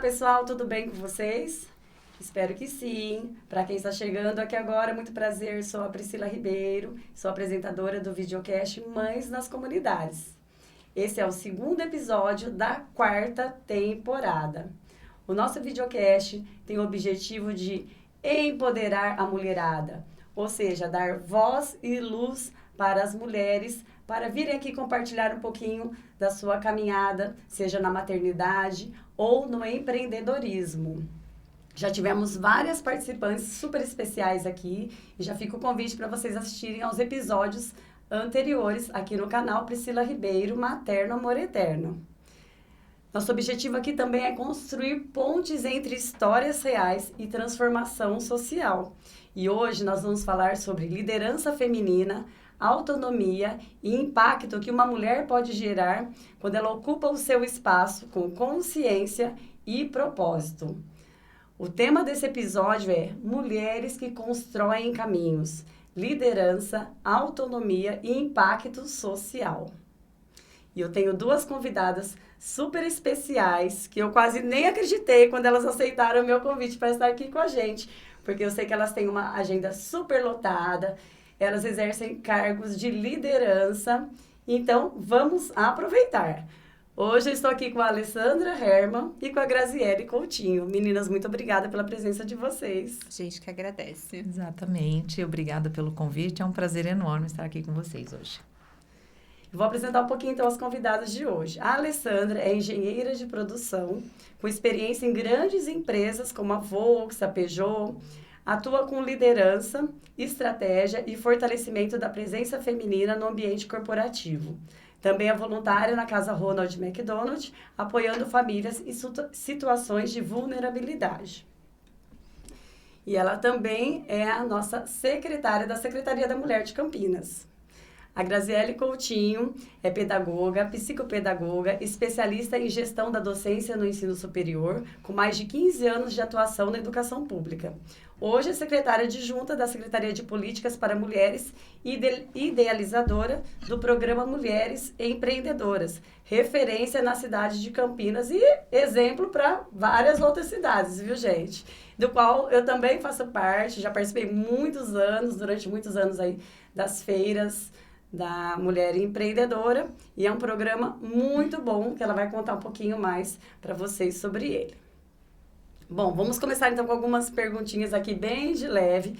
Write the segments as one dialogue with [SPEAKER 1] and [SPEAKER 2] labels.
[SPEAKER 1] pessoal, tudo bem com vocês? Espero que sim. Para quem está chegando aqui agora, muito prazer, sou a Priscila Ribeiro, sou apresentadora do videocast Mães nas Comunidades. Esse é o segundo episódio da 4ª temporada. O nosso videocast tem o objetivo de empoderar a mulherada, ou seja, dar voz e luz para as mulheres, para virem aqui compartilhar um pouquinho da sua caminhada, seja na maternidade ou no empreendedorismo. Já tivemos várias participantes super especiais aqui e já fica o convite para vocês assistirem aos episódios anteriores aqui no canal Priscila Ribeiro, Materno Amor Eterno. Nosso objetivo aqui também é construir pontes entre histórias reais e transformação social. E hoje nós vamos falar sobre liderança feminina, autonomia e impacto que uma mulher pode gerar quando ela ocupa o seu espaço com consciência e propósito. O tema desse episódio é Mulheres que constroem caminhos, liderança, autonomia e impacto social. E eu tenho duas convidadas super especiais que eu quase nem acreditei quando elas aceitaram o meu convite para estar aqui com a gente, porque eu sei que elas têm uma agenda super lotada, elas exercem cargos de liderança, então vamos aproveitar. Hoje eu estou aqui com a Alessandra Herman e com a Graziele Coutinho. Meninas, muito obrigada pela presença de vocês.
[SPEAKER 2] Gente que agradece.
[SPEAKER 3] Exatamente, obrigada pelo convite, é um prazer enorme estar aqui com vocês hoje.
[SPEAKER 1] Vou apresentar um pouquinho então as convidadas de hoje. A Alessandra é engenheira de produção, com experiência em grandes empresas como a Volks, a Peugeot. Atua com liderança, estratégia e fortalecimento da presença feminina no ambiente corporativo. Também é voluntária na Casa Ronald McDonald, apoiando famílias em situações de vulnerabilidade. E ela também é a nossa secretária da Secretaria da Mulher de Campinas. A Graziele Coutinho é pedagoga, psicopedagoga, especialista em gestão da docência no ensino superior, com mais de 15 anos de atuação na educação pública. Hoje é secretária adjunta da Secretaria de Políticas para Mulheres e idealizadora do programa Mulheres Empreendedoras, referência na cidade de Campinas e exemplo para várias outras cidades, viu, gente? Do qual eu também faço parte, já participei durante muitos anos aí, das feiras da Mulher Empreendedora, e é um programa muito bom, que ela vai contar um pouquinho mais para vocês sobre ele. Bom, vamos começar então com algumas perguntinhas aqui bem de leve.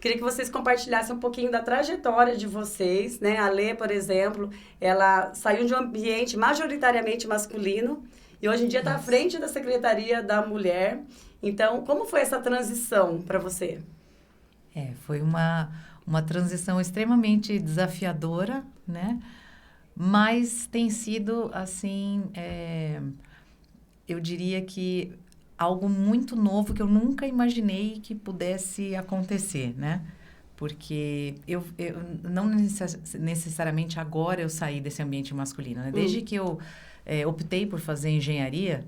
[SPEAKER 1] Queria que vocês compartilhassem um pouquinho da trajetória de vocês, né? A Lê, por exemplo, ela saiu de um ambiente majoritariamente masculino e hoje em dia está à frente da Secretaria da Mulher. Então, como foi essa transição para você?
[SPEAKER 3] Foi uma transição extremamente desafiadora, né? Mas tem sido, assim, eu diria que algo muito novo que eu nunca imaginei que pudesse acontecer, né? Porque eu não necessariamente agora eu saí desse ambiente masculino, né? Desde que eu optei por fazer engenharia,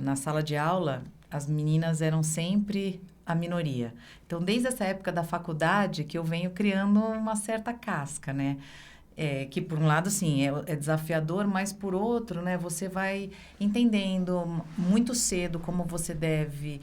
[SPEAKER 3] na sala de aula, as meninas eram sempre a minoria. Então, desde essa época da faculdade que eu venho criando uma certa casca, né? Que por um lado, sim, é desafiador, mas por outro, né? Você vai entendendo muito cedo como você deve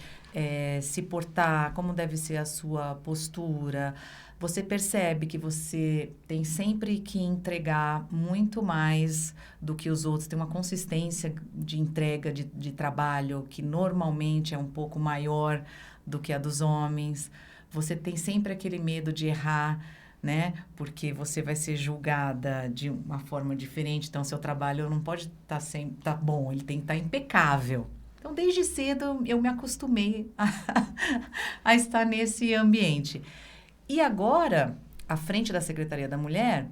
[SPEAKER 3] se portar, como deve ser a sua postura. Você percebe que você tem sempre que entregar muito mais do que os outros. Tem uma consistência de entrega de trabalho que normalmente é um pouco maior do que a dos homens. Você tem sempre aquele medo de errar, né? Porque você vai ser julgada de uma forma diferente. Então, seu trabalho não pode estar bom, ele tem que estar impecável. Então, desde cedo, eu me acostumei a estar nesse ambiente. E agora, à frente da Secretaria da Mulher,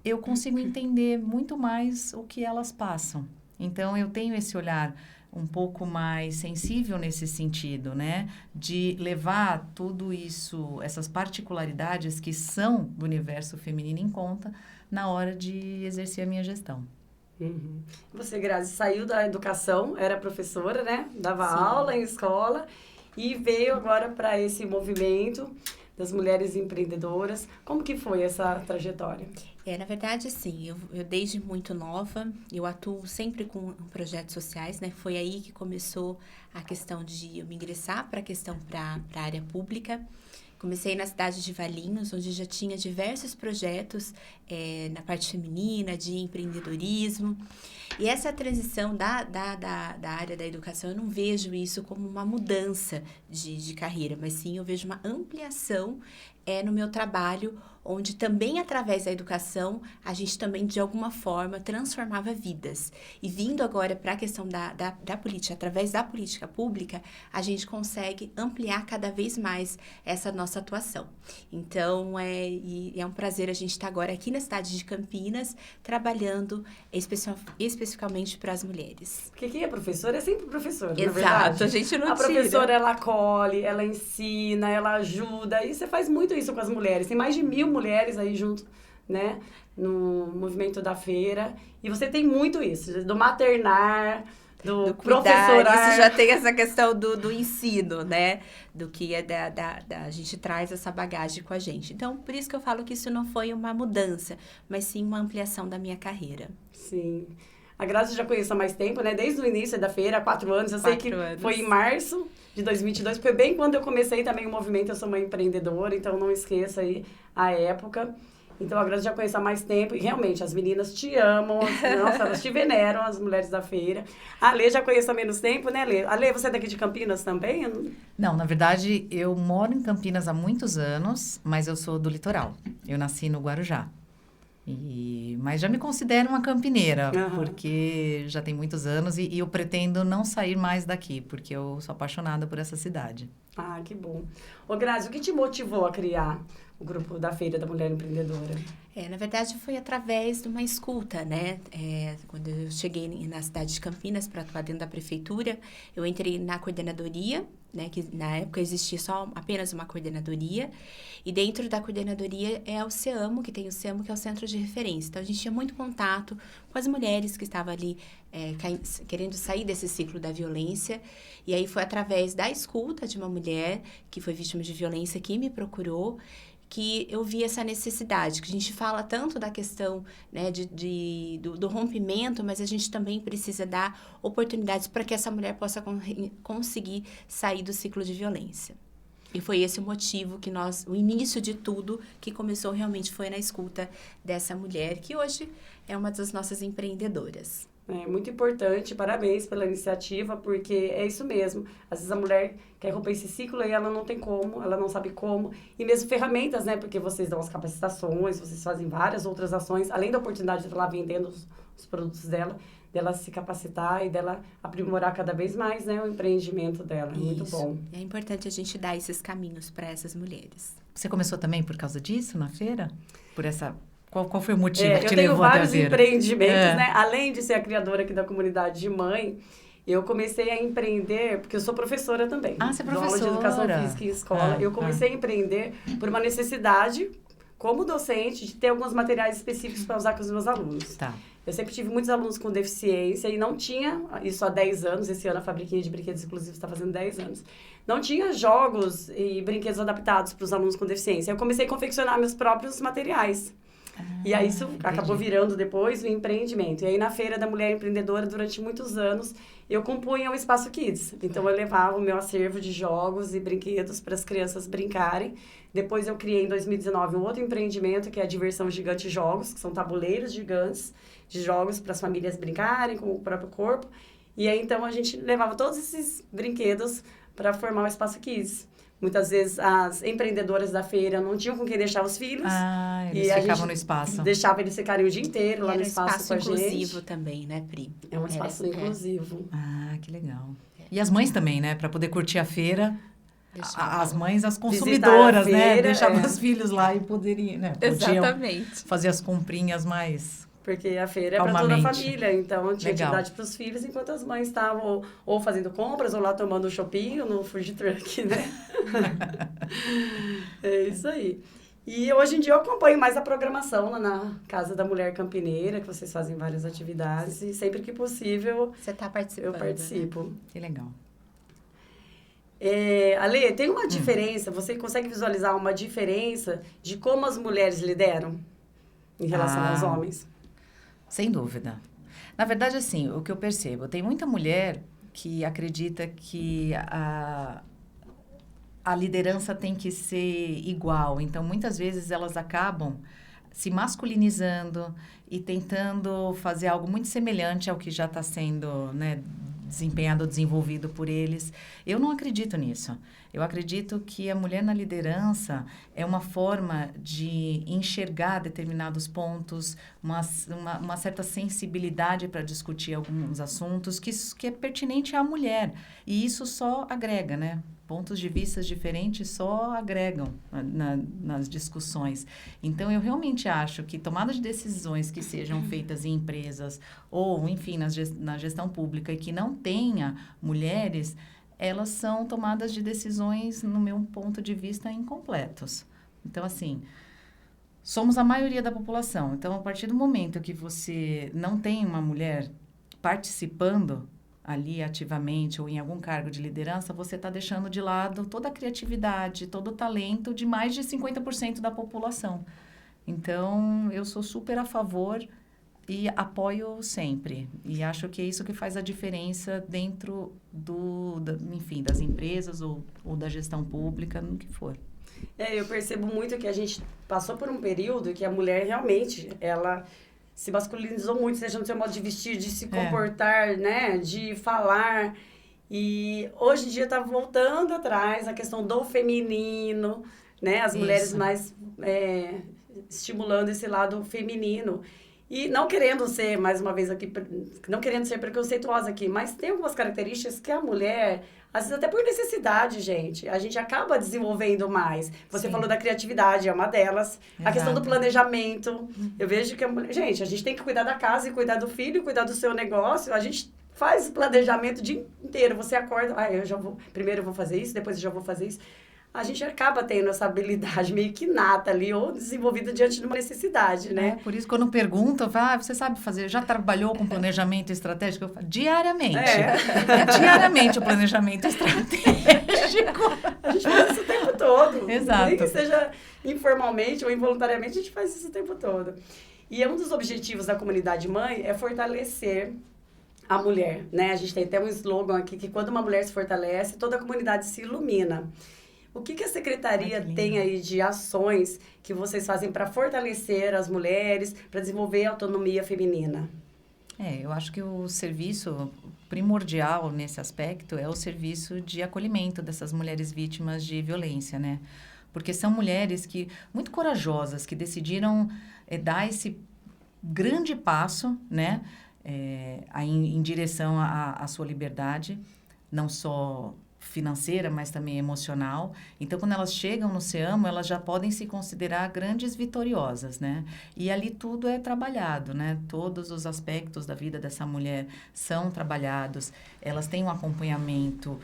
[SPEAKER 3] eu consigo entender muito mais o que elas passam. Então, eu tenho esse olhar um pouco mais sensível nesse sentido, né? De levar tudo isso, essas particularidades que são do universo feminino em conta na hora de exercer a minha gestão.
[SPEAKER 1] Uhum. Você, Grazi, saiu da educação, era professora, né? Dava
[SPEAKER 2] Sim.
[SPEAKER 1] aula em escola e veio agora para esse movimento das mulheres empreendedoras. Como que foi essa trajetória?
[SPEAKER 2] Na verdade, assim, eu desde muito nova, eu atuo sempre com projetos sociais, né? Foi aí que começou a questão de eu me ingressar para a questão para a área pública. Comecei na cidade de Valinhos, onde já tinha diversos projetos na parte feminina, de empreendedorismo. E essa transição da área da educação, eu não vejo isso como uma mudança de carreira, mas sim eu vejo uma ampliação no meu trabalho, onde também através da educação, a gente também, de alguma forma, transformava vidas. E vindo agora para a questão da política, através da política pública, a gente consegue ampliar cada vez mais essa nossa atuação. Então, é um prazer a gente estar agora aqui na cidade de Campinas, trabalhando especificamente para as mulheres.
[SPEAKER 1] Porque quem é professora é sempre professora,
[SPEAKER 2] Exato,
[SPEAKER 1] na verdade.
[SPEAKER 2] A gente não
[SPEAKER 1] A
[SPEAKER 2] tira.
[SPEAKER 1] professora, ela acolhe, ela ensina, ela ajuda. E você faz muito isso com as mulheres. Tem mais de 1.000 mulheres aí junto, né, no movimento da feira. E você tem muito isso, do maternar, do professorar.
[SPEAKER 2] Isso já tem essa questão do ensino, né? Do que a gente traz essa bagagem com a gente. Então, por isso que eu falo que isso não foi uma mudança, mas sim uma ampliação da minha carreira.
[SPEAKER 1] Sim. A Grazi eu já conheço há mais tempo, né? Desde o início da feira, há 4 anos. Eu sei que foi em março de 2022. Foi bem quando eu comecei também o movimento. Eu sou uma empreendedora, então não esqueça aí a época. Então, a Grazi já conheço há mais tempo. E, realmente, as meninas te amam. Nossa, elas te veneram, as mulheres da feira. A Lê já conheço há menos tempo, né, Lê? A Lê, você é daqui de Campinas também?
[SPEAKER 3] Não, na verdade, eu moro em Campinas há muitos anos, mas eu sou do litoral. Eu nasci no Guarujá. Mas já me considero uma campineira, porque já tem muitos anos e eu pretendo não sair mais daqui, porque eu sou apaixonada por essa cidade.
[SPEAKER 1] Ah, que bom. Ô, Grazi, o que te motivou a criar o grupo da Feira da Mulher Empreendedora?
[SPEAKER 2] Na verdade, foi através de uma escuta, né? Quando eu cheguei na cidade de Campinas para atuar dentro da prefeitura, eu entrei na coordenadoria, né? Que na época existia apenas uma coordenadoria. E dentro da coordenadoria é o CEAMO, que tem o CEAMO, que é o Centro de Referência. Então, a gente tinha muito contato com as mulheres que estavam ali querendo sair desse ciclo da violência. E aí foi através da escuta de uma mulher que foi vítima de violência que me procurou, que eu vi essa necessidade, que a gente fala tanto da questão, né, do rompimento, mas a gente também precisa dar oportunidades para que essa mulher possa conseguir sair do ciclo de violência. E foi esse o motivo que o início de tudo, que começou realmente foi na escuta dessa mulher, que hoje é uma das nossas empreendedoras.
[SPEAKER 1] É muito importante, parabéns pela iniciativa, porque é isso mesmo. Às vezes a mulher quer romper esse ciclo e ela não tem como, ela não sabe como. E mesmo ferramentas, né? Porque vocês dão as capacitações, vocês fazem várias outras ações, além da oportunidade de estar lá vendendo os produtos dela se capacitar e dela aprimorar cada vez mais, né, o empreendimento dela. É muito bom.
[SPEAKER 2] É importante a gente dar esses caminhos para essas mulheres.
[SPEAKER 3] Você começou também por causa disso na feira? Por essa... Qual foi o motivo que te levou
[SPEAKER 1] Eu
[SPEAKER 3] a
[SPEAKER 1] tenho vários
[SPEAKER 3] trazer?
[SPEAKER 1] empreendimentos, né? Além de ser a criadora aqui da comunidade de mãe, eu comecei a empreender, porque eu sou professora também.
[SPEAKER 3] Ah, você é
[SPEAKER 1] dou aula de educação física em escola. Eu comecei a empreender por uma necessidade, como docente, de ter alguns materiais específicos para usar com os meus alunos.
[SPEAKER 3] Tá.
[SPEAKER 1] Eu sempre tive muitos alunos com deficiência e não tinha, isso há 10 anos, esse ano a Fabriquinha de Brinquedos Inclusivos está fazendo 10 anos. Não tinha jogos e brinquedos adaptados para os alunos com deficiência. Eu comecei a confeccionar meus próprios materiais. E aí isso acabou virando depois o empreendimento. E aí na Feira da Mulher Empreendedora, durante muitos anos, eu compunha o Espaço Kids. Então eu levava o meu acervo de jogos e brinquedos para as crianças brincarem. Depois eu criei em 2019 um outro empreendimento, que é a Diversão Gigante Jogos, que são tabuleiros gigantes de jogos para as famílias brincarem com o próprio corpo. E aí então a gente levava todos esses brinquedos para formar o Espaço Kids. Muitas vezes as empreendedoras da feira não tinham com quem deixar os filhos.
[SPEAKER 3] Ah, eles ficavam no espaço.
[SPEAKER 1] Deixava eles ficarem o dia inteiro lá no espaço com a gente.
[SPEAKER 2] É um espaço inclusivo também, né, Pri?
[SPEAKER 1] É um espaço inclusivo.
[SPEAKER 3] Ah, que legal. E as mães também, né? Para poder curtir a feira. As mães, as consumidoras, feira, né? Deixavam os filhos lá e poderiam, né? Podiam fazer as comprinhas mais...
[SPEAKER 1] Porque a feira é para toda a família, então tinha atividade para os filhos, enquanto as mães estavam ou fazendo compras, ou lá tomando um shopping no food truck, né? É isso aí. E hoje em dia eu acompanho mais a programação lá na Casa da Mulher Campineira, que vocês fazem várias atividades, e sempre que possível...
[SPEAKER 2] Você está participando.
[SPEAKER 1] Eu participo.
[SPEAKER 3] Né? Que legal.
[SPEAKER 1] Ale, tem uma diferença, você consegue visualizar uma diferença de como as mulheres lideram em relação aos homens?
[SPEAKER 3] Sem dúvida. Na verdade, assim, o que eu percebo, tem muita mulher que acredita que a liderança tem que ser igual. Então, muitas vezes, elas acabam se masculinizando e tentando fazer algo muito semelhante ao que já está sendo, né, desempenhado, desenvolvido por eles. Eu não acredito nisso. Eu acredito que a mulher na liderança é uma forma de enxergar determinados pontos, uma certa sensibilidade para discutir alguns assuntos que é pertinente à mulher. E isso só agrega, né? Pontos de vista diferentes só agregam nas discussões. Então, eu realmente acho que tomada de decisões que sejam feitas em empresas ou, enfim, na gestão pública e que não tenha mulheres, elas são tomadas de decisões, no meu ponto de vista, incompletos. Então, assim, somos a maioria da população. Então, a partir do momento que você não tem uma mulher participando ali ativamente ou em algum cargo de liderança, você está deixando de lado toda a criatividade, todo o talento de mais de 50% da população. Então, eu sou super a favor e apoio sempre. E acho que é isso que faz a diferença dentro enfim, das empresas ou da gestão pública, no que for.
[SPEAKER 1] Eu percebo muito que a gente passou por um período que a mulher realmente, ela se masculinizou muito, seja no seu modo de vestir, de se comportar, né, de falar. E hoje em dia está voltando atrás a questão do feminino, né, as mulheres mais estimulando esse lado feminino. E não querendo ser, mais uma vez aqui, não querendo ser preconceituosa aqui, mas tem algumas características que a mulher, às vezes até por necessidade, gente, a gente acaba desenvolvendo mais. Você falou da criatividade, é uma delas. Exato. A questão do planejamento. Eu vejo que a mulher... Gente, a gente tem que cuidar da casa e cuidar do filho, cuidar do seu negócio. A gente faz planejamento o dia inteiro. Você acorda, primeiro eu vou fazer isso, depois eu já vou fazer isso. A gente acaba tendo essa habilidade meio que nata ali, ou desenvolvida diante de uma necessidade, né?
[SPEAKER 3] Por isso, quando perguntam, você sabe fazer, já trabalhou com planejamento estratégico? Eu falo, diariamente. Diariamente o planejamento estratégico.
[SPEAKER 1] A gente faz isso o tempo todo.
[SPEAKER 3] Exato.
[SPEAKER 1] Nem que seja informalmente ou involuntariamente, a gente faz isso o tempo todo. E um dos objetivos da comunidade mãe é fortalecer a mulher, né? A gente tem até um slogan aqui, que quando uma mulher se fortalece, toda a comunidade se ilumina. O que a Secretaria tem aí de ações que vocês fazem para fortalecer as mulheres, para desenvolver a autonomia feminina?
[SPEAKER 3] Eu acho que o serviço primordial nesse aspecto é o serviço de acolhimento dessas mulheres vítimas de violência, né? Porque são mulheres muito corajosas, que decidiram dar esse grande passo, né? Em direção à sua liberdade, não só financeira, mas também emocional. Então, quando elas chegam no SEAMO, elas já podem se considerar grandes vitoriosas, né? E ali tudo é trabalhado, né? Todos os aspectos da vida dessa mulher são trabalhados. Elas têm um acompanhamento,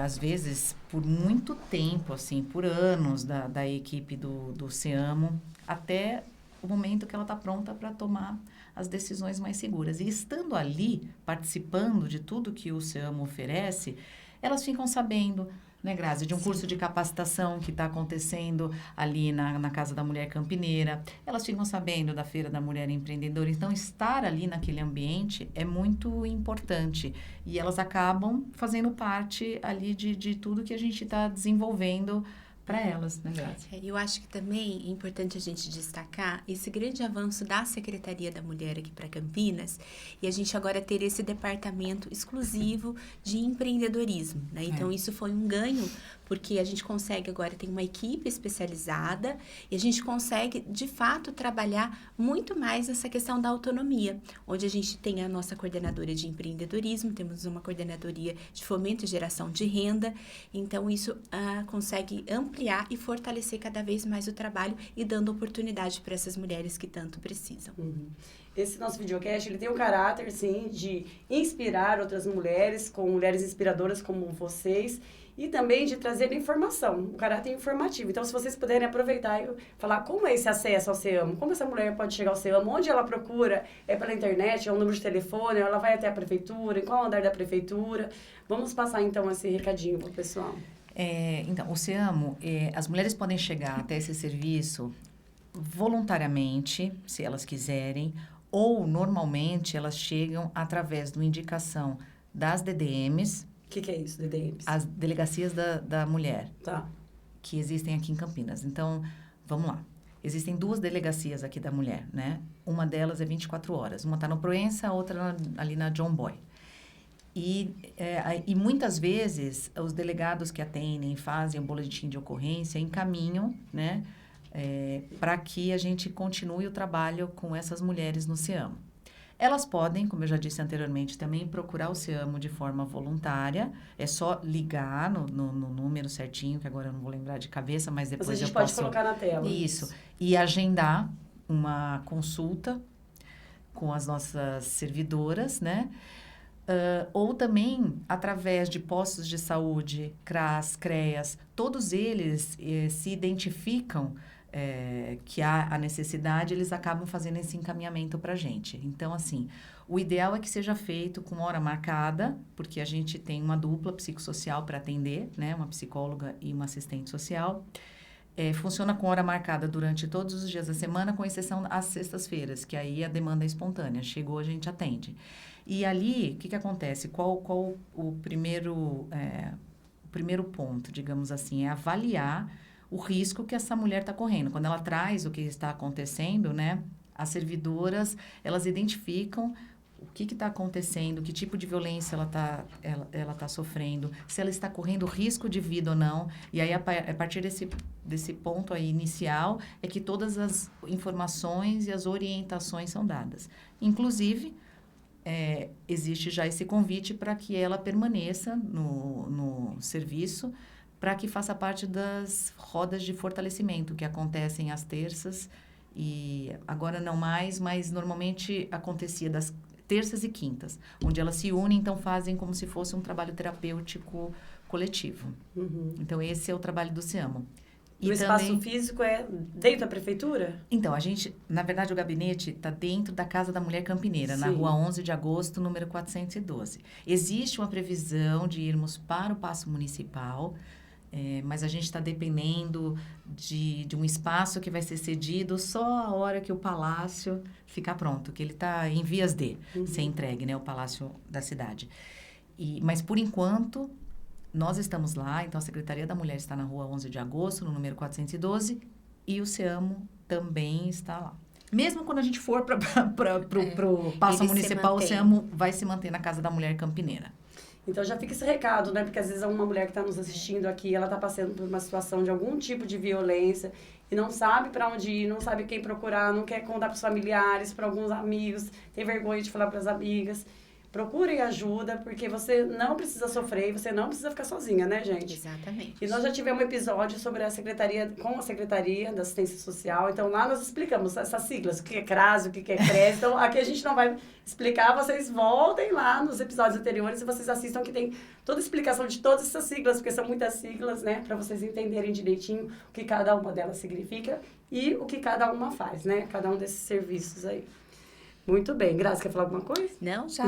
[SPEAKER 3] às vezes, por muito tempo, assim, por anos da equipe do SEAMO, até o momento que ela está pronta para tomar as decisões mais seguras. E estando ali, participando de tudo que o SEAMO oferece, elas ficam sabendo, né, Grazi, de um curso de capacitação que está acontecendo ali na Casa da Mulher Campineira. Elas ficam sabendo da Feira da Mulher Empreendedora. Então, estar ali naquele ambiente é muito importante. E elas acabam fazendo parte ali de tudo que a gente está desenvolvendo para elas, né, Grazi?
[SPEAKER 2] Eu acho que também é importante a gente destacar esse grande avanço da Secretaria da Mulher aqui para Campinas e a gente agora ter esse departamento exclusivo de empreendedorismo, né? Então, isso foi um ganho, porque a gente consegue agora ter uma equipe especializada e a gente consegue, de fato, trabalhar muito mais essa questão da autonomia, onde a gente tem a nossa coordenadora de empreendedorismo, temos uma coordenadoria de fomento e geração de renda, então isso consegue ampliar e fortalecer cada vez mais o trabalho e dando oportunidade para essas mulheres que tanto precisam.
[SPEAKER 1] Esse nosso videocast, ele tem um caráter, sim, de inspirar outras mulheres, com mulheres inspiradoras como vocês, e também de trazer informação, um caráter informativo. Então, se vocês puderem aproveitar e falar como é esse acesso ao SEAMO, como essa mulher pode chegar ao SEAMO, onde ela procura, é pela internet, é um número de telefone, ela vai até a prefeitura, em qual andar da prefeitura. Vamos passar, então, esse recadinho para o pessoal.
[SPEAKER 3] Então, o SEAMO, as mulheres podem chegar até esse serviço voluntariamente, se elas quiserem, ou normalmente elas chegam através de uma indicação das DDMs.
[SPEAKER 1] O que é isso, DDMs?
[SPEAKER 3] As Delegacias da Mulher.
[SPEAKER 1] Tá.
[SPEAKER 3] Que existem aqui em Campinas. Então, vamos lá. Existem 2 delegacias aqui da mulher, né? Uma delas é 24 horas. Uma está no Proença, a outra ali na John Boy. E muitas vezes, os delegados que atendem, fazem o boletim de ocorrência, encaminham, né? Para que a gente continue o trabalho com essas mulheres no SEAMO. Elas podem, como eu já disse anteriormente, também procurar o SEAMO de forma voluntária. É só ligar no número certinho, que agora eu não vou lembrar de cabeça, mas depois
[SPEAKER 1] a gente pode colocar na tela.
[SPEAKER 3] Isso. E agendar uma consulta com as nossas servidoras, né? Ou também através de postos de saúde, CRAS, CREAS, todos eles se identificam que há a necessidade, eles acabam fazendo esse encaminhamento para a gente. Então, assim, o ideal é que seja feito com hora marcada, porque a gente tem uma dupla psicossocial para atender, né? Uma psicóloga e uma assistente social. Funciona com hora marcada durante todos os dias da semana, com exceção às sextas-feiras, que aí a demanda é espontânea. Chegou, a gente atende. E ali, o que acontece? Qual o primeiro ponto, digamos assim, é avaliar o risco que essa mulher está correndo. Quando ela traz o que está acontecendo, né? As servidoras, elas identificam o que está acontecendo, que tipo de violência ela tá sofrendo, se ela está correndo risco de vida ou não. E aí, a partir desse ponto aí inicial, é que todas as informações e as orientações são dadas. Inclusive, existe já esse convite para que ela permaneça no serviço, para que faça parte das rodas de fortalecimento que acontecem às terças, e agora não mais, mas normalmente acontecia das terças e quintas, onde elas se unem, então fazem como se fosse um trabalho terapêutico coletivo. Uhum. Então, esse é o trabalho do SEAMO.
[SPEAKER 1] E o espaço físico é dentro da prefeitura?
[SPEAKER 3] Então, na verdade, o gabinete está dentro da Casa da Mulher Campineira, sim, na Rua 11 de Agosto, número 412. Existe uma previsão de irmos para o Paço Municipal, mas a gente está dependendo de um espaço que vai ser cedido só a hora que o palácio ficar pronto, que ele está em vias de ser entregue, né, o Palácio da Cidade. Mas, por enquanto, nós estamos lá, então a Secretaria da Mulher está na Rua 11 de Agosto, no número 412, e o SEAMO também está lá. Mesmo quando a gente for para o Paço Municipal, o SEAMO vai se manter na Casa da Mulher Campineira.
[SPEAKER 1] Então, já fica esse recado, né? Porque, às vezes, uma mulher que está nos assistindo aqui, ela está passando por uma situação de algum tipo de violência e não sabe para onde ir, não sabe quem procurar, não quer contar para os familiares, para alguns amigos, tem vergonha de falar para as amigas. Procurem ajuda, porque você não precisa sofrer e você não precisa ficar sozinha, né, gente?
[SPEAKER 2] Exatamente.
[SPEAKER 1] E nós já tivemos um episódio sobre a Secretaria, com a Secretaria da Assistência Social. Então, lá nós explicamos essas siglas, o que é CRAS, o que é CRES. Então, aqui a gente não vai explicar, vocês voltem lá nos episódios anteriores e vocês assistam, que tem toda a explicação de todas essas siglas, porque são muitas siglas, né? Para vocês entenderem direitinho o que cada uma delas significa e o que cada uma faz, né? Cada um desses serviços aí. Muito bem. Graça, quer falar alguma coisa?
[SPEAKER 2] Não, já.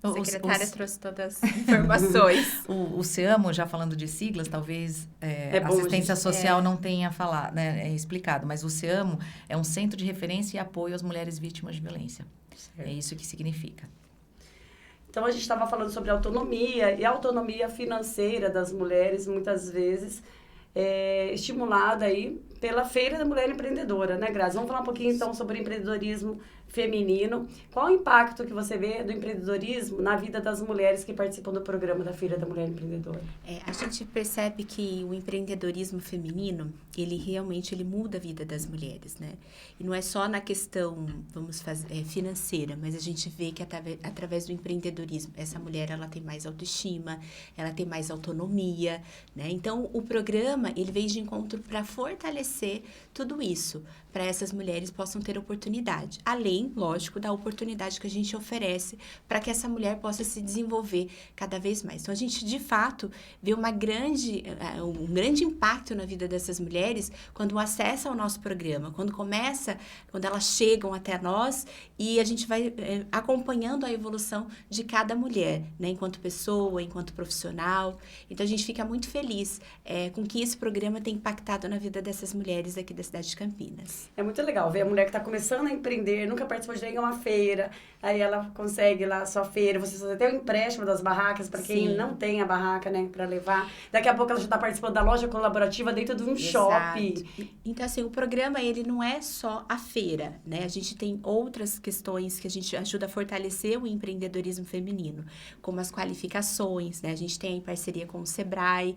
[SPEAKER 2] A secretária trouxe todas as informações.
[SPEAKER 3] O SEAMO, já falando de siglas, talvez
[SPEAKER 1] bom,
[SPEAKER 3] assistência social não tenha falado, né, explicado, mas o SEAMO é um centro de referência e apoio às mulheres vítimas de violência. Certo. É isso que significa.
[SPEAKER 1] Então, a gente estava falando sobre autonomia, e a autonomia financeira das mulheres, muitas vezes, estimulada aí pela Feira da Mulher Empreendedora, né, Grazi? Vamos falar um pouquinho, então, sobre empreendedorismo feminino. Qual o impacto que você vê do empreendedorismo na vida das mulheres que participam do programa da Feira da Mulher Empreendedora?
[SPEAKER 2] A gente percebe que o empreendedorismo feminino, ele muda a vida das mulheres, né? E não é só na questão, financeira, mas a gente vê que através do empreendedorismo, essa mulher, ela tem mais autoestima, ela tem mais autonomia, né? Então, o programa, ele veio de encontro para fortalecer tudo isso, para essas mulheres possam ter oportunidade. Além além, lógico, da oportunidade que a gente oferece para que essa mulher possa se desenvolver cada vez mais. Então, a gente, de fato, vê um grande impacto na vida dessas mulheres quando acessam o nosso programa, quando elas chegam até nós e a gente vai acompanhando a evolução de cada mulher, né, enquanto pessoa, enquanto profissional. Então, a gente fica muito feliz com que esse programa tem impactado na vida dessas mulheres aqui da cidade de Campinas.
[SPEAKER 1] É muito legal ver a mulher que está começando a empreender, nunca participou de nenhuma feira, aí ela consegue lá a sua feira, você só tem o empréstimo das barracas para quem não tem a barraca, né, para levar. Daqui a pouco ela já está participando da loja colaborativa dentro de um shopping.
[SPEAKER 2] Então, assim, o programa, ele não é só a feira, né? A gente tem outras questões que a gente ajuda a fortalecer o empreendedorismo feminino, como as qualificações, né? A gente tem em parceria com o Sebrae,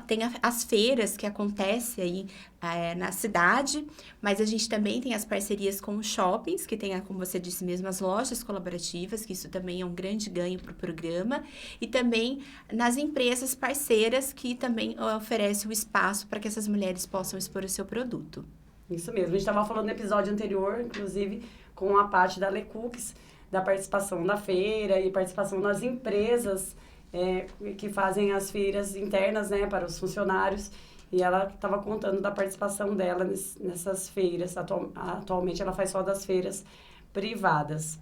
[SPEAKER 2] tem as feiras que acontecem aí na cidade, mas a gente também tem as parcerias com os shoppings, que tem, como você disse mesmo, as lojas colaborativas, que isso também é um grande ganho para o programa, e também nas empresas parceiras, que também oferecem o espaço para que essas mulheres possam expor o seu produto.
[SPEAKER 1] Isso mesmo, a gente estava falando no episódio anterior, inclusive, com a parte da Lecooks, da participação da feira e participação das empresas que fazem as feiras internas, né, para os funcionários. E ela estava contando da participação dela nessas feiras. Atualmente, ela faz só das feiras privadas.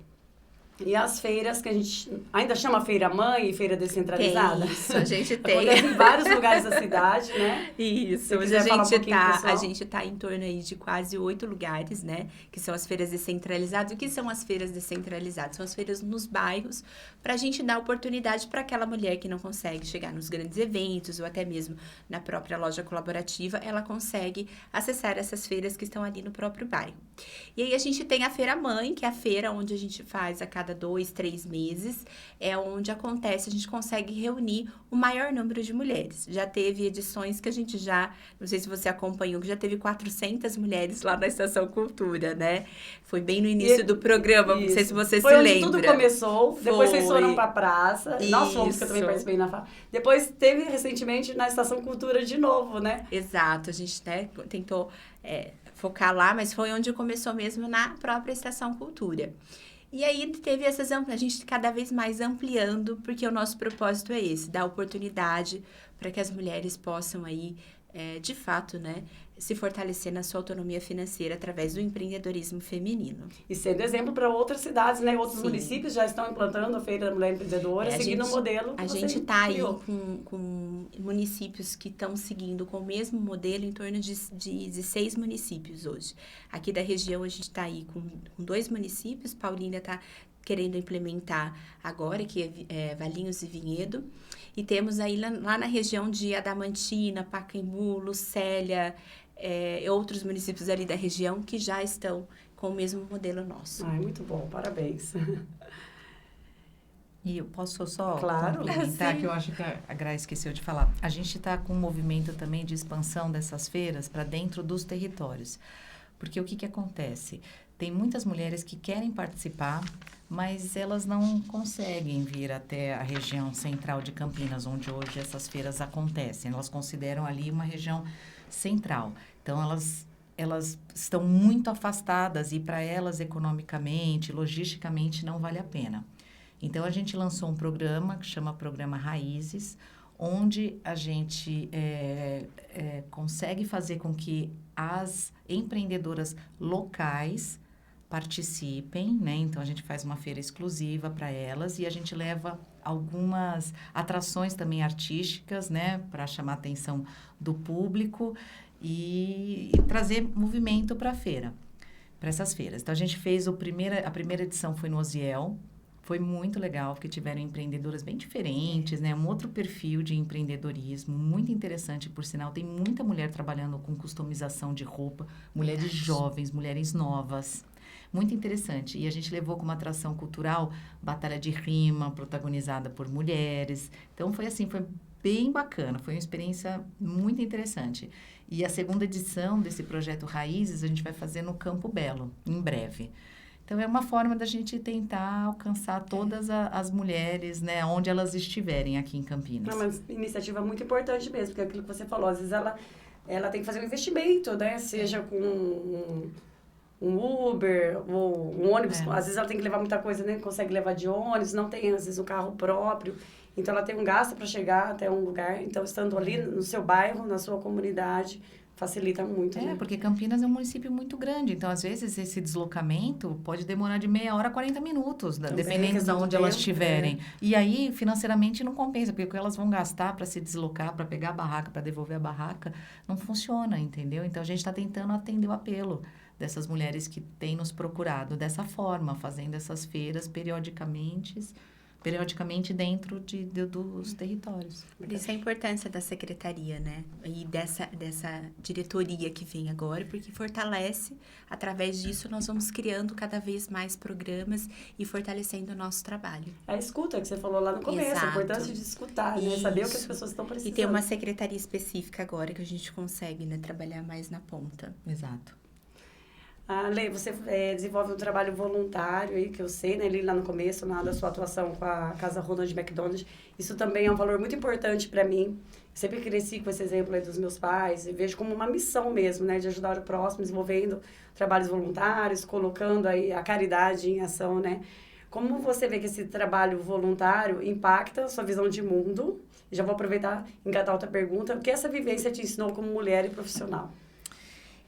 [SPEAKER 1] E as feiras que a gente ainda chama Feira Mãe e Feira Descentralizada.
[SPEAKER 2] Isso, a gente tem.
[SPEAKER 1] Acontece em vários lugares da cidade, né?
[SPEAKER 2] Isso, hoje a gente tá em torno aí de quase 8 lugares, né? Que são as feiras descentralizadas. O que são as feiras descentralizadas? São as feiras nos bairros, para a gente dar oportunidade para aquela mulher que não consegue chegar nos grandes eventos ou até mesmo na própria loja colaborativa, ela consegue acessar essas feiras que estão ali no próprio bairro. E aí a gente tem a Feira Mãe, que é a feira onde a gente faz a cada 2, 3 meses, é onde acontece, a gente consegue reunir o maior número de mulheres. Já teve edições que a gente não sei se você acompanhou, que já teve 400 mulheres lá na Estação Cultura, né? Foi bem no início do programa, não sei se você se lembra.
[SPEAKER 1] Foi onde tudo começou, depois vocês foram pra praça, nós fomos, que eu também participei depois teve recentemente na Estação Cultura de novo, né?
[SPEAKER 2] Exato, a gente tentou focar lá, mas foi onde começou mesmo na própria Estação Cultura. E aí teve a gente cada vez mais ampliando, porque o nosso propósito é esse, dar oportunidade para que as mulheres possam aí, de fato, né, se fortalecer na sua autonomia financeira através do empreendedorismo feminino.
[SPEAKER 1] E sendo exemplo para outras cidades, né? Outros municípios já estão implantando a Feira da Mulher Empreendedora, seguindo o modelo que
[SPEAKER 2] a
[SPEAKER 1] você
[SPEAKER 2] gente está aí
[SPEAKER 1] criou.
[SPEAKER 2] com municípios que estão seguindo com o mesmo modelo, em torno de 16 municípios hoje. Aqui da região a gente está aí com 2 municípios, Paulínia está querendo implementar agora, que é Valinhos e Vinhedo. E temos aí lá na região de Adamantina, Pacaembu, Lucélia, outros municípios ali da região que já estão com o mesmo modelo nosso.
[SPEAKER 1] Ai, muito bom, parabéns.
[SPEAKER 3] E eu posso só
[SPEAKER 1] Sim.
[SPEAKER 3] complementar, que eu acho que a Gra esqueceu de falar. A gente está com um movimento também de expansão dessas feiras para dentro dos territórios. Porque o que acontece? Tem muitas mulheres que querem participar, mas elas não conseguem vir até a região central de Campinas, onde hoje essas feiras acontecem. Elas consideram ali uma região central. Então, elas estão muito afastadas e para elas, economicamente, logisticamente, não vale a pena. Então, a gente lançou um programa que chama Programa Raízes, onde a gente consegue fazer com que as empreendedoras locais participem, né? Então, a gente faz uma feira exclusiva para elas e a gente leva algumas atrações também artísticas, né? Para chamar a atenção do público e trazer movimento para a feira, para essas feiras. Então, a gente fez a primeira edição foi no Osiel. Foi muito legal, porque tiveram empreendedoras bem diferentes, né? Um outro perfil de empreendedorismo, muito interessante, por sinal. Tem muita mulher trabalhando com customização de roupa, mulheres jovens, mulheres novas. Muito interessante. E a gente levou como atração cultural Batalha de Rima, protagonizada por mulheres. Então, foi assim, foi bem bacana. Foi uma experiência muito interessante. E a segunda edição desse projeto Raízes, a gente vai fazer no Campo Belo, em breve. Então, é uma forma da gente tentar alcançar todas as mulheres, né, onde elas estiverem aqui em Campinas.
[SPEAKER 1] É uma iniciativa muito importante mesmo, porque é aquilo que você falou, às vezes ela tem que fazer um investimento, né, seja com um Uber ou um ônibus.
[SPEAKER 3] É.
[SPEAKER 1] Às vezes ela tem que levar muita coisa, nem consegue levar de ônibus, não tem, às vezes, um carro próprio. Então, ela tem um gasto para chegar até um lugar. Então, estando ali no seu bairro, na sua comunidade, facilita muito, né?
[SPEAKER 3] Porque Campinas é um município muito grande. Então, às vezes, esse deslocamento pode demorar de meia hora a 40 minutos, dependendo de onde elas estiverem. E aí, financeiramente, não compensa, porque o que elas vão gastar para se deslocar, para pegar a barraca, para devolver a barraca, não funciona, entendeu? Então, a gente está tentando atender o apelo dessas mulheres que têm nos procurado dessa forma, fazendo essas feiras periodicamente dentro dos territórios.
[SPEAKER 2] Por isso a importância da secretaria, né? E dessa diretoria que vem agora, porque fortalece, através disso, nós vamos criando cada vez mais programas e fortalecendo o nosso trabalho.
[SPEAKER 1] A escuta que você falou lá no começo,
[SPEAKER 2] Exato.
[SPEAKER 1] a importância de escutar, né? Saber o que as pessoas estão precisando.
[SPEAKER 2] E ter uma secretaria específica agora que a gente consegue, né, trabalhar mais na ponta.
[SPEAKER 3] Exato.
[SPEAKER 1] Lê, você desenvolve um trabalho voluntário aí, que eu sei, né, ali lá no começo, da sua atuação com a Casa Ronald McDonald. Isso também é um valor muito importante para mim. Sempre cresci com esse exemplo aí dos meus pais e vejo como uma missão mesmo, né, de ajudar o próximo, desenvolvendo trabalhos voluntários, colocando aí a caridade em ação, né? Como você vê que esse trabalho voluntário impacta a sua visão de mundo? E já vou aproveitar e engatar outra pergunta. O que essa vivência te ensinou como mulher e profissional?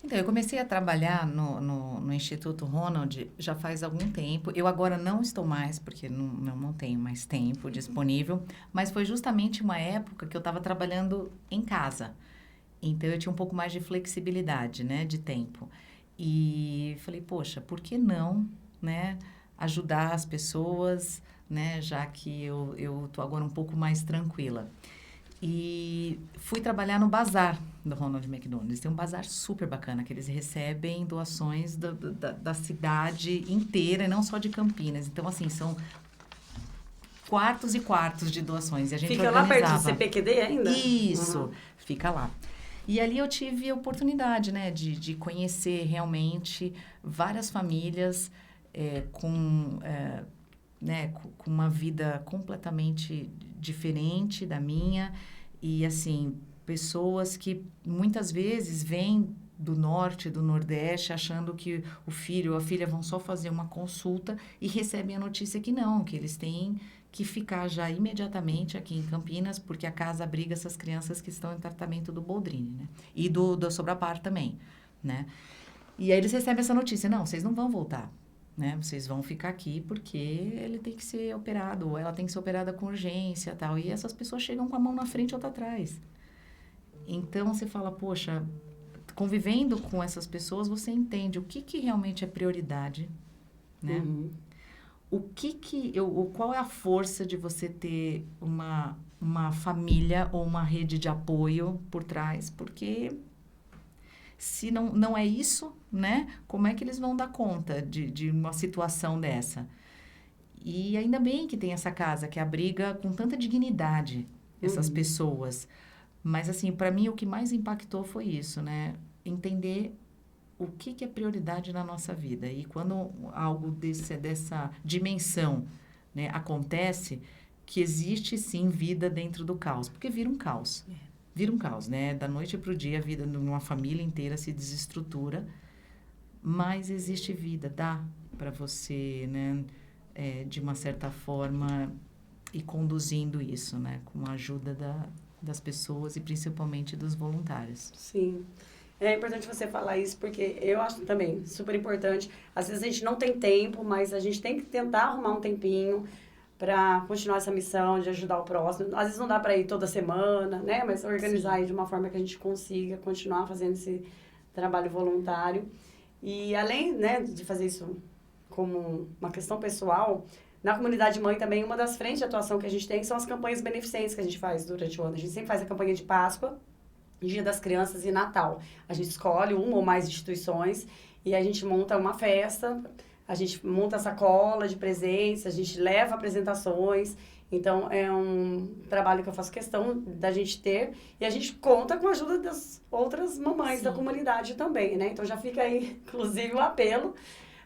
[SPEAKER 3] Então, eu comecei a trabalhar no Instituto Ronald já faz algum tempo. Eu agora não estou mais, porque não tenho mais tempo disponível, mas foi justamente uma época que eu estava trabalhando em casa. Então, eu tinha um pouco mais de flexibilidade, né, de tempo. E falei, poxa, por que não, né, ajudar as pessoas, né, já que eu estou agora um pouco mais tranquila. E fui trabalhar no bazar do Ronald McDonald. Eles têm um bazar super bacana, que eles recebem doações da cidade inteira, e não só de Campinas. Então, assim, são quartos e quartos de doações. E a gente
[SPEAKER 1] Fica
[SPEAKER 3] organizava.
[SPEAKER 1] lá perto do CPQD ainda?
[SPEAKER 3] Isso, fica lá. E ali eu tive a oportunidade, né, de conhecer realmente várias famílias com uma vida completamente diferente da minha. E, assim, pessoas que muitas vezes vêm do norte, do nordeste, achando que o filho ou a filha vão só fazer uma consulta e recebem a notícia que não, que eles têm que ficar já imediatamente aqui em Campinas, porque a casa abriga essas crianças que estão em tratamento do Boldrini, né? E do Sobrapar também, né? E aí eles recebem essa notícia, não, vocês não vão voltar, né? Vocês vão ficar aqui porque ele tem que ser operado, ou ela tem que ser operada com urgência e tal. E essas pessoas chegam com a mão na frente e outra atrás. Então, você fala, poxa, convivendo com essas pessoas, você entende o que realmente é prioridade, né?
[SPEAKER 1] Uhum.
[SPEAKER 3] Qual é a força de você ter uma família ou uma rede de apoio por trás? Porque se não é isso, né? Como é que eles vão dar conta de uma situação dessa? E ainda bem que tem essa casa que abriga com tanta dignidade essas pessoas. Mas, assim, para mim, o que mais impactou foi isso, né? Entender o que é prioridade na nossa vida. E quando algo dessa dimensão, né, acontece, que existe, sim, vida dentro do caos. Porque vira um caos. Vira um caos, né? Da noite para o dia, a vida de uma família inteira se desestrutura. Mas existe vida, dá para você, né, de uma certa forma, ir conduzindo isso, né? Com a ajuda das pessoas e principalmente dos voluntários.
[SPEAKER 1] Sim. É importante você falar isso, porque eu acho também super importante. Às vezes a gente não tem tempo, mas a gente tem que tentar arrumar um tempinho para continuar essa missão de ajudar o próximo. Às vezes não dá para ir toda semana, né? Mas organizar aí de uma forma que a gente consiga continuar fazendo esse trabalho voluntário. E além, né, de fazer isso como uma questão pessoal, na comunidade mãe também, uma das frentes de atuação que a gente tem são as campanhas beneficentes que a gente faz durante o ano. A gente sempre faz a campanha de Páscoa, Dia das Crianças e Natal. A gente escolhe uma ou mais instituições e a gente monta uma festa, a gente monta sacola de presentes, a gente leva apresentações. Então, é um trabalho que eu faço questão da gente ter e a gente conta com a ajuda das outras mamães da comunidade também, né? Então, já fica aí, inclusive, o apelo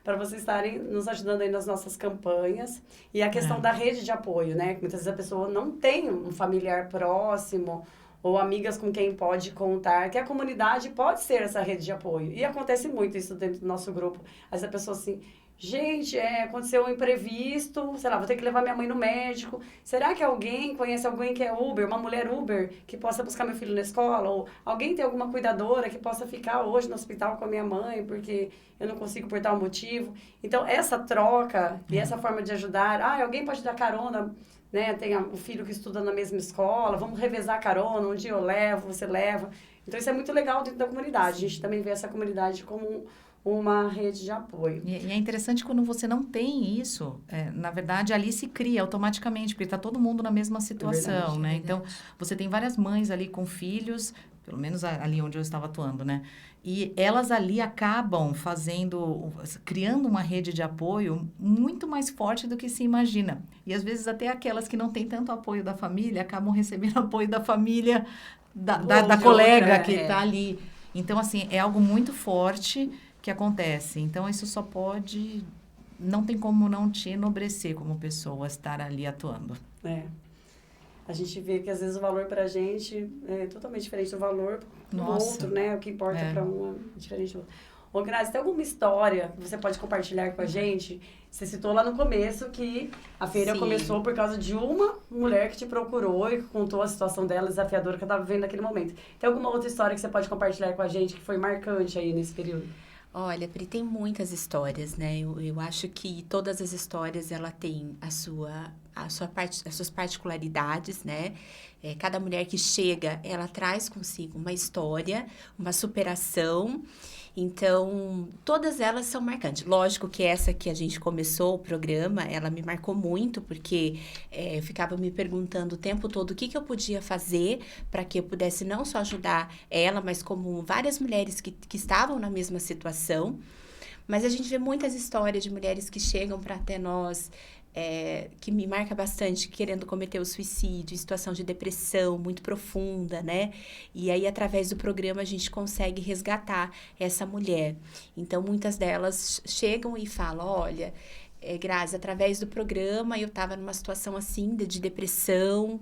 [SPEAKER 1] para vocês estarem nos ajudando aí nas nossas campanhas. E a questão da rede de apoio, né? Muitas vezes a pessoa não tem um familiar próximo ou amigas com quem pode contar, que a comunidade pode ser essa rede de apoio. E acontece muito isso dentro do nosso grupo. Essa pessoa assim, gente, aconteceu um imprevisto, sei lá, vou ter que levar minha mãe no médico. Será que alguém conhece alguém que é Uber, uma mulher Uber, que possa buscar meu filho na escola? Ou alguém tem alguma cuidadora que possa ficar hoje no hospital com a minha mãe, porque eu não consigo por tal motivo? Então, essa troca e essa forma de ajudar, alguém pode dar carona, né? Tem um filho que estuda na mesma escola, vamos revezar a carona, um dia eu levo, você leva. Então, isso é muito legal dentro da comunidade. A gente também vê essa comunidade como uma rede de apoio.
[SPEAKER 3] E é interessante quando você não tem isso, na verdade, ali se cria automaticamente, porque está todo mundo na mesma situação, né? Então, você tem várias mães ali com filhos, pelo menos ali onde eu estava atuando, né? E elas ali acabam criando uma rede de apoio muito mais forte do que se imagina. E às vezes até aquelas que não têm tanto apoio da família, acabam recebendo apoio da família, da colega que está ali. Então, assim, é algo muito forte que acontece. Então, isso só pode... Não tem como não te enobrecer como pessoa, estar ali atuando.
[SPEAKER 1] A gente vê que, às vezes, o valor pra gente é totalmente diferente do valor do outro, né? O que importa pra um é diferente do outro. Ô, Grazi, tem alguma história que você pode compartilhar com a gente? Você citou lá no começo que a feira começou por causa de uma mulher que te procurou e contou a situação dela desafiadora que ela estava vivendo naquele momento. Tem alguma outra história que você pode compartilhar com a gente que foi marcante aí nesse período?
[SPEAKER 2] Olha, Pri, tem muitas histórias, né? Eu acho que todas as histórias, ela tem as suas particularidades, né? Cada mulher que chega, ela traz consigo uma história, uma superação. Então, todas elas são marcantes. Lógico que essa que a gente começou o programa, ela me marcou muito, porque eu ficava me perguntando o tempo todo o que eu podia fazer para que eu pudesse não só ajudar ela, mas como várias mulheres que estavam na mesma situação. Mas a gente vê muitas histórias de mulheres que chegam para até nós, que me marca bastante, querendo cometer o suicídio, em situação de depressão muito profunda, né? E aí, através do programa, a gente consegue resgatar essa mulher. Então, muitas delas chegam e falam, olha... Grazi, através do programa, eu estava numa situação assim, de depressão,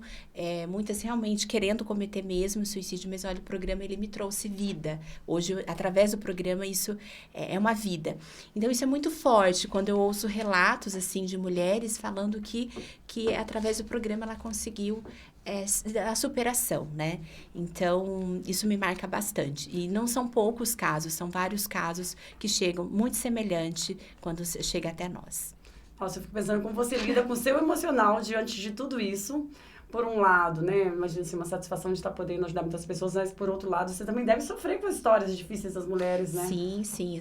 [SPEAKER 2] muitas realmente querendo cometer mesmo suicídio, mas olha, o programa, ele me trouxe vida. Hoje, através do programa, isso é uma vida. Então, isso é muito forte, quando eu ouço relatos, assim, de mulheres falando que através do programa, ela conseguiu a superação, né? Então, isso me marca bastante. E não são poucos casos, são vários casos que chegam muito semelhante quando chega até nós.
[SPEAKER 1] Nossa, eu fico pensando como você lida com o seu emocional diante de tudo isso. Por um lado, né? Imagina assim, uma satisfação de estar podendo ajudar muitas pessoas, mas por outro lado, você também deve sofrer com as histórias difíceis das mulheres, né?
[SPEAKER 2] Sim.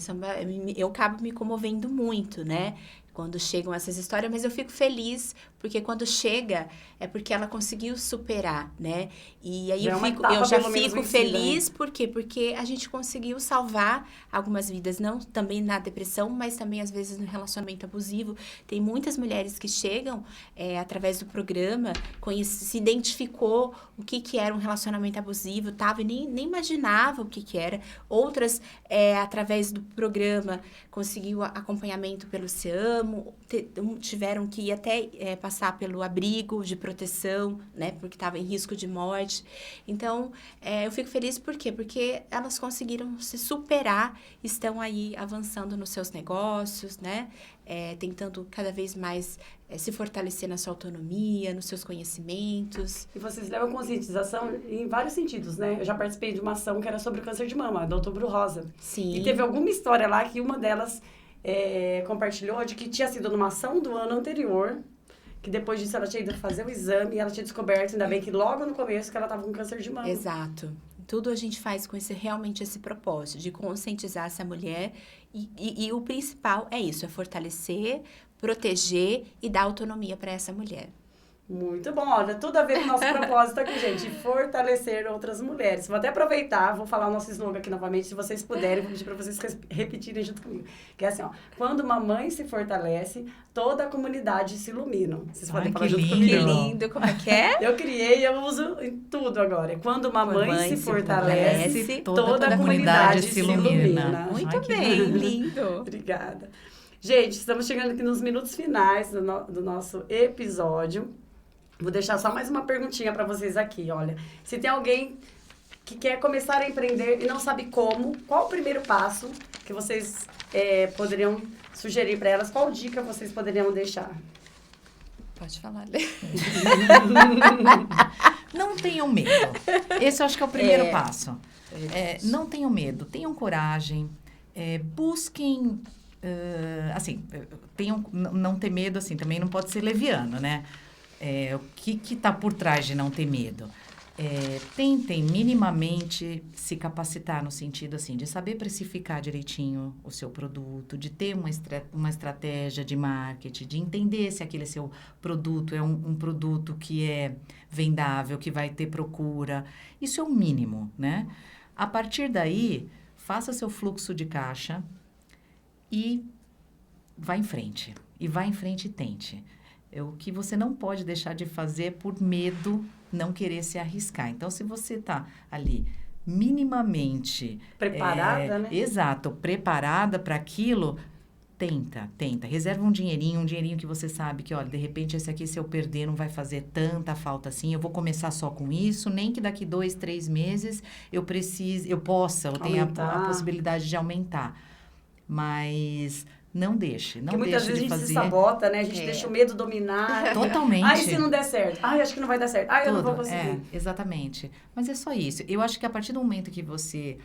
[SPEAKER 2] Eu acabo me comovendo muito, né? Quando chegam essas histórias, mas eu fico feliz, porque quando chega, é porque ela conseguiu superar, né? E aí eu já fico feliz, por quê? Porque a gente conseguiu salvar algumas vidas, não também na depressão, mas também às vezes no relacionamento abusivo. Tem muitas mulheres que chegam, através do programa, se identificou o que era um relacionamento abusivo, e nem imaginava o que era. Outras, através do programa, conseguiu acompanhamento pelo CEAM, tiveram que ir até passar pelo abrigo de proteção, né, porque estava em risco de morte. Então, eu fico feliz por quê? Porque elas conseguiram se superar, estão aí avançando nos seus negócios, né, tentando cada vez mais se fortalecer na sua autonomia, nos seus conhecimentos.
[SPEAKER 1] E vocês levam conscientização em vários sentidos, né? Eu já participei de uma ação que era sobre o câncer de mama, do Outubro Rosa.
[SPEAKER 2] Sim.
[SPEAKER 1] E teve alguma história lá que uma delas compartilhou de que tinha sido numa ação do ano anterior, que depois disso ela tinha ido fazer o exame e ela tinha descoberto, ainda bem que logo no começo, que ela estava com câncer de mama.
[SPEAKER 2] Exato. Tudo a gente faz com realmente esse propósito, de conscientizar essa mulher. E o principal é isso, é fortalecer, proteger e dar autonomia para essa mulher.
[SPEAKER 1] Muito bom, olha, tudo a ver com o nosso propósito aqui, gente, fortalecer outras mulheres. Vou até aproveitar, vou falar o nosso slogan aqui novamente, se vocês puderem, vou pedir para vocês repetirem junto comigo. Que é assim, ó, quando uma mãe se fortalece, toda a comunidade se ilumina. Vocês podem falar junto comigo?
[SPEAKER 2] Que lindo, como é que é?
[SPEAKER 1] Eu criei e eu uso em tudo agora. Quando uma mãe se fortalece, toda a comunidade se ilumina.
[SPEAKER 2] Muito bem, lindo.
[SPEAKER 1] Obrigada. Gente, estamos chegando aqui nos minutos finais do nosso episódio. Vou deixar só mais uma perguntinha para vocês aqui, olha. Se tem alguém que quer começar a empreender e não sabe como, qual o primeiro passo que vocês poderiam sugerir para elas? Qual dica vocês poderiam deixar?
[SPEAKER 2] Pode falar, Lê.
[SPEAKER 3] Não tenham medo. Esse eu acho que é o primeiro passo. Não tenham medo, tenham coragem, busquem, assim, não ter medo, assim, também não pode ser leviano, né? O que está por trás de não ter medo? Tentem minimamente se capacitar no sentido, assim, de saber precificar direitinho o seu produto, de ter uma estratégia de marketing, de entender se aquele seu produto é um produto que é vendável, que vai ter procura. Isso é o mínimo, né? A partir daí, faça seu fluxo de caixa e vá em frente. E vá em frente e tente. O que você não pode deixar de fazer por medo, não querer se arriscar. Então, se você está ali minimamente...
[SPEAKER 1] Preparada, né?
[SPEAKER 3] Exato, preparada para aquilo, tenta. Reserva um dinheirinho que você sabe que, olha, de repente, esse aqui, se eu perder, não vai fazer tanta falta assim. Eu vou começar só com isso, nem que daqui 2, 3 meses eu tenha a possibilidade de aumentar. Mas... Não deixe
[SPEAKER 1] Porque muitas vezes
[SPEAKER 3] de
[SPEAKER 1] a gente
[SPEAKER 3] fazer.
[SPEAKER 1] se sabota, né? A gente deixa o medo dominar.
[SPEAKER 3] Totalmente.
[SPEAKER 1] Ai, se não der certo. Ai, acho que não vai dar certo. Ai, eu não vou conseguir.
[SPEAKER 3] Exatamente. Mas é só isso. Eu acho que a partir do momento que você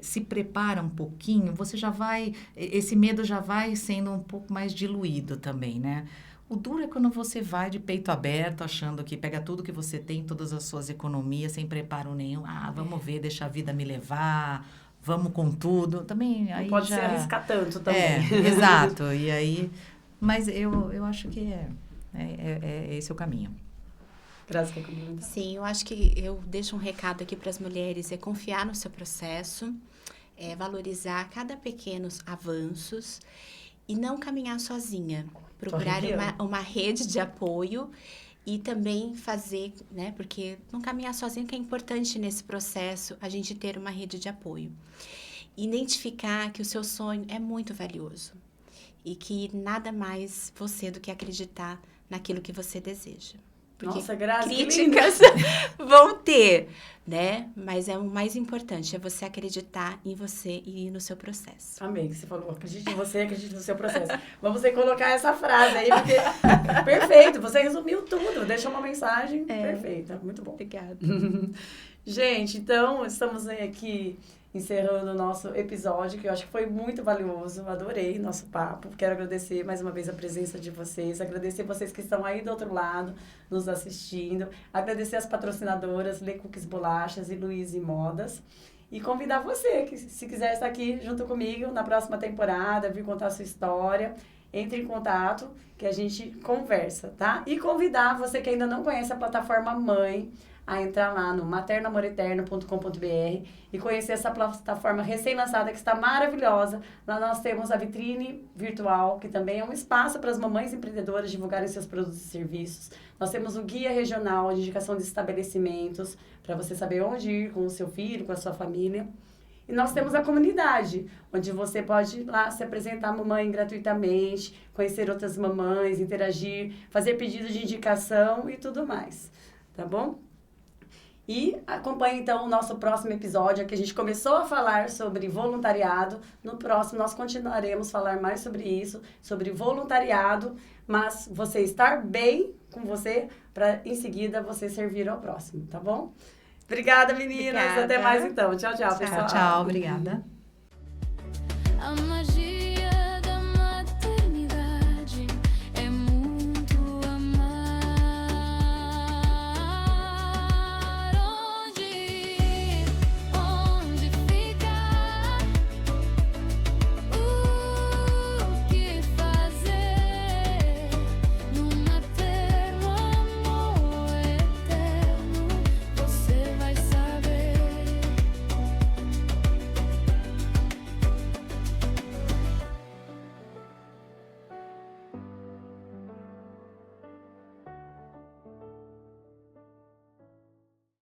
[SPEAKER 3] se prepara um pouquinho, você já vai... Esse medo já vai sendo um pouco mais diluído também, né? O duro é quando você vai de peito aberto, achando que pega tudo que você tem, todas as suas economias, sem preparo nenhum. Vamos ver, deixa a vida me levar... Vamos com tudo. Também aí
[SPEAKER 1] não pode se arriscar tanto também.
[SPEAKER 3] Exato. E aí... Mas eu acho que esse é o caminho.
[SPEAKER 1] Graças, quer comentar?
[SPEAKER 2] Sim, eu acho que eu deixo um recado aqui para as mulheres, confiar no seu processo, valorizar cada pequenos avanços e não caminhar sozinha. Procurar uma rede de apoio e também fazer, né? Porque não caminhar sozinho, que é importante nesse processo a gente ter uma rede de apoio. Identificar que o seu sonho é muito valioso e que nada mais você do que acreditar naquilo que você deseja. Porque
[SPEAKER 1] nossa, Grazi,
[SPEAKER 2] críticas vão ter, né? Mas o mais importante é você acreditar em você e no seu processo.
[SPEAKER 1] Amei que você falou, acredite em você, acredite no seu processo. Vamos ter que colocar essa frase aí, porque perfeito, você resumiu tudo, deixou uma mensagem perfeita, muito bom.
[SPEAKER 2] Obrigada.
[SPEAKER 1] Gente, então, estamos aqui encerrando o nosso episódio, que eu acho que foi muito valioso. Adorei nosso papo. Quero agradecer mais uma vez a presença de vocês. Agradecer vocês que estão aí do outro lado, nos assistindo. Agradecer as patrocinadoras, Le Cookies Bolachas e Luiz e Modas. E convidar você, que se quiser estar aqui junto comigo na próxima temporada, vir contar a sua história, entre em contato, que a gente conversa, tá? E convidar você que ainda não conhece a plataforma Mãe, a entrar lá no maternamoreterno.com.br e conhecer essa plataforma recém-lançada que está maravilhosa. Lá nós temos a vitrine virtual, que também é um espaço para as mamães empreendedoras divulgarem seus produtos e serviços. Nós temos o guia regional de indicação de estabelecimentos, para você saber onde ir com o seu filho, com a sua família. E nós temos a comunidade, onde você pode ir lá se apresentar à mamãe gratuitamente, conhecer outras mamães, interagir, fazer pedido de indicação e tudo mais. Tá bom? E acompanhe, então, o nosso próximo episódio, que a gente começou a falar sobre voluntariado. No próximo, nós continuaremos a falar mais sobre isso, sobre voluntariado, mas você estar bem com você, para, em seguida, você servir ao próximo, tá bom? Obrigada, meninas. Obrigada. Até mais, então. Tchau, pessoal.
[SPEAKER 3] Tchau, obrigada.